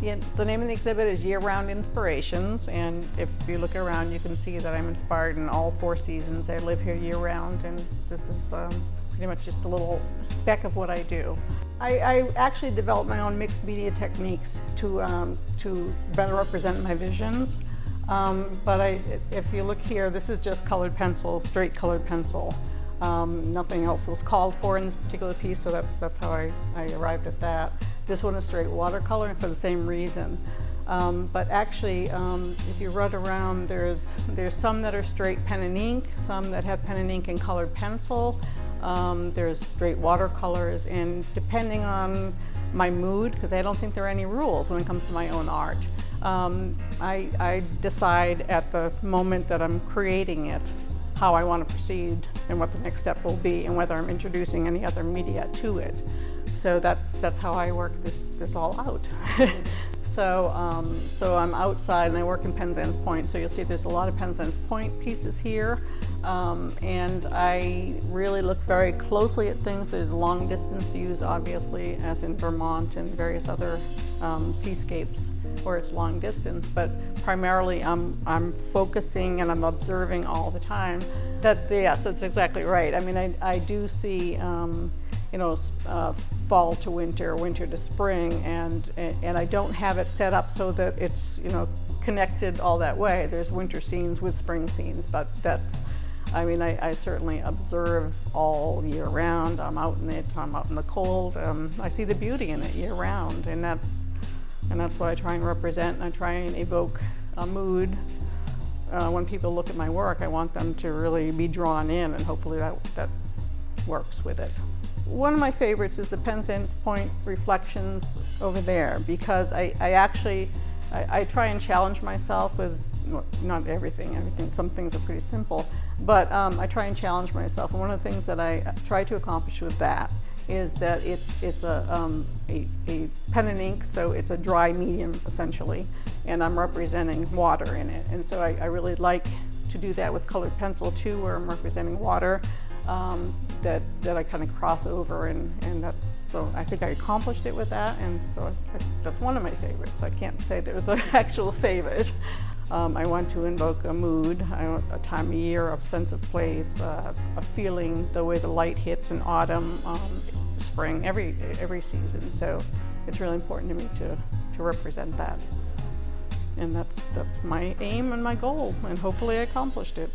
The name of the exhibit is Year-Round Inspirations, and if you look around you can see that I'm inspired in all 4 seasons. I live here year-round, and this is pretty much just a little speck of what I do. I actually developed my own mixed media techniques to better represent my visions. But if you look here, this is just colored pencil, straight colored pencil. Nothing else was called for in this particular piece, so that's how I arrived at that. This one is straight watercolor, and for the same reason. But actually, if you run around, there's some that are straight pen and ink, some that have pen and ink and colored pencil. There's straight watercolors, and depending on my mood, because I don't think there are any rules when it comes to my own art, I decide at the moment that I'm creating it how I want to proceed and what the next step will be, and whether I'm introducing any other media to it. So that's how I work this all out. So I'm outside and I work in Penzance Point, so you'll see there's a lot of Penzance Point pieces here, and I really look very closely at things. There's long distance views, obviously, as in Vermont and various other seascapes where it's long distance, but primarily I'm focusing and I'm observing all the time. Yes, that's exactly right. I mean, I do see fall to winter, winter to spring, and I don't have it set up so that it's connected all that way. There's winter scenes with spring scenes, but I certainly observe all year round. I'm out in it, I'm out in the cold. I see the beauty in it year round, and that's what I try and represent, and I try and evoke a mood. When people look at my work, I want them to really be drawn in, and hopefully that works with it. One of my favorites is the Penzance Point reflections over there, because I try and challenge myself with, not everything, some things are pretty simple, but I try and challenge myself, and one of the things that I try to accomplish with that is that it's a pen and ink, so it's a dry medium essentially, and I'm representing water in it, and so I really like to do that with colored pencil too, where I'm representing water. That I kind of cross over, and so I think I accomplished it with that, and so that's one of my favorites. I can't say there's an actual favorite. I want to invoke a mood, a time of year, a sense of place, a feeling, the way the light hits in autumn, spring, every season. So it's really important to me to represent that, and that's my aim and my goal, and hopefully I accomplished it.